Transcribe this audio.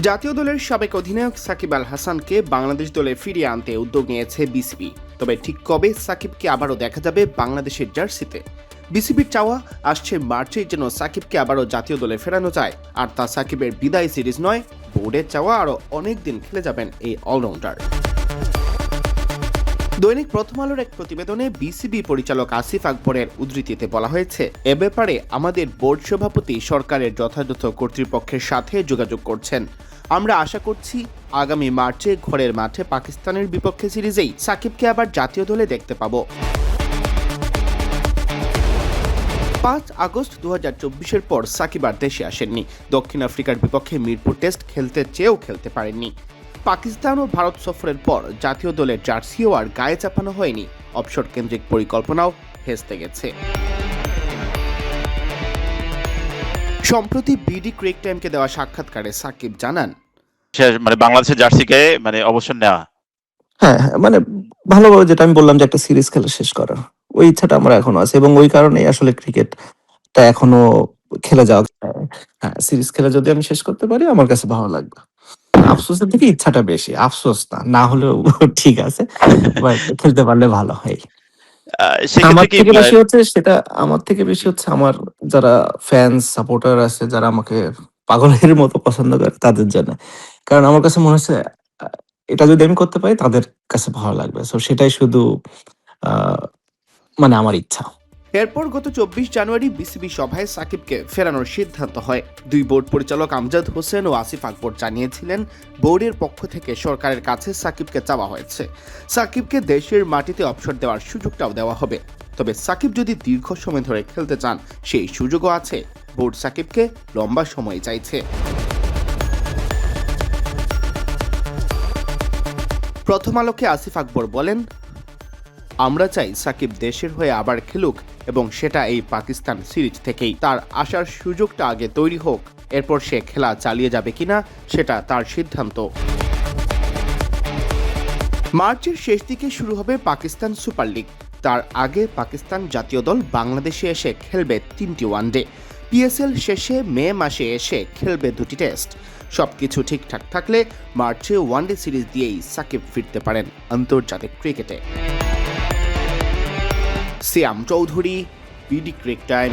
জাতীয় দলের সাবেক অধিনায়ক সাকিব আল হাসানকে বাংলাদেশ দলে ফিরিয়ে আনতে উদ্যোগ নিয়েছে বিসিবি। তবে ঠিক কবে সাকিবকে আবারও দেখা যাবে বাংলাদেশের জার্সিতে? বিসিবির চাওয়া আসছে মার্চে যেন সাকিবকে আবারও জাতীয় দলে ফেরানো যায়। আর তা সাকিবের বিদায় সিরিজ নয়, বোর্ডের চাওয়া আরও অনেক দিন খেলে যাবেন এই অলরাউন্ডার। দৈনিক প্রথম আলোর এক প্রতিবেদনে বিসিবি পরিচালক আসিফ আকবরের উদ্ধৃতিতে বলা হয়েছে, এ ব্যাপারে আমাদের বোর্ড সভাপতি সরকারের যথাযথ কর্তৃপক্ষের সাথে যোগাযোগ করছেন। আমরা আশা করছি আগামী মার্চে ঘরের মাঠে পাকিস্তানের বিপক্ষে সিরিজেই সাকিবকে আবার জাতীয় দলে দেখতে পাব। 5 আগস্ট 2024-এর পর সাকিব আর দেশে আসেননি। দক্ষিণ আফ্রিকার বিপক্ষে মিরপুর টেস্ট খেলতে চেয়েও খেলতে পারেননি। পাকিস্তান ও ভারত সফরের পর জাতীয় দলের জার্সিও আর গায়ে চাপানো হয়নি। অবসর কেন্দ্রিক পরিকল্পনাও ভেস্তে গেছে। সম্প্রতি বিডি ক্রিক টাইমকে দেওয়া সাক্ষাৎকারে সাকিব জানান, বাংলাদেশের জার্সিকে অবসর নেওয়া। হ্যাঁ, ভালোভাবে যেটা আমি বললাম যে একটা সিরিজ খেলা শেষ করার ওই ইচ্ছাটা আমার এখনো আছে এবং ওই কারণেই আসলে ক্রিকেটটা এখনো খেলে যাওয়া। হ্যাঁ, সিরিজ খেলা যদি আমি শেষ করতে পারি আমার কাছে ভালো লাগবে। আফসোসের থেকে ইচ্ছাটা বেশি, আফসোস না হলেও ঠিক আছে, বাট খেলতে পারলে ভালো হয়। আমার থেকে বেশি হচ্ছে আমার যারা ফ্যান্স সাপোর্টার আছে, যারা আমাকে পাগলের মতো পছন্দ করে তাদের জন্য। কারণ আমার কাছে মনে হচ্ছে এটা যদি আমি করতে পারি তাদের কাছে ভালো লাগবে। সো সেটাই শুধু আমার ইচ্ছা। এরপর গত 24 জানুয়ারি বিসিবি সভায় সাকিবকে ফেরানোর সিদ্ধান্ত হয়। দুই বোর্ড পরিচালক আমজাদ হোসেন ও আসিফ আকবর জানিয়েছিলেন, বোর্ডের পক্ষ থেকে সরকারের কাছে সাকিবকে চাওয়া হয়েছে। সাকিবকে দেশের মাটিতে অবসর দেওয়ার সুযোগটাও দেওয়া হবে। তবে সাকিব যদি দীর্ঘ সময় ধরে খেলতে চান সেই সুযোগও আছে। বোর্ড সাকিবকে লম্বা সময় চাইছে। প্রথম আলোকে আসিফ আকবর বলেন, আমরা চাই সাকিব দেশের হয়ে আবার খেলুক এবং সেটা এই পাকিস্তান সিরিজ থেকেই। তার আসার সুযোগটা আগে তৈরি হোক, এরপর সে খেলা চালিয়ে যাবে কিনা সেটা তার সিদ্ধান্ত। মার্চের শেষ দিকে শুরু হবে পাকিস্তান সুপার লিগ। তার আগে পাকিস্তান জাতীয় দল বাংলাদেশে এসে খেলবে 3টি ওয়ানডে। পিএসএল শেষে মে মাসে এসে খেলবে 2টি টেস্ট। সবকিছু ঠিকঠাক থাকলে মার্চে ওয়ানডে সিরিজ দিয়েই সাকিব ফিরতে পারেন আন্তর্জাতিক ক্রিকেটে। সিয়াম চৌধুরী, বিডি ক্রিক টাইম।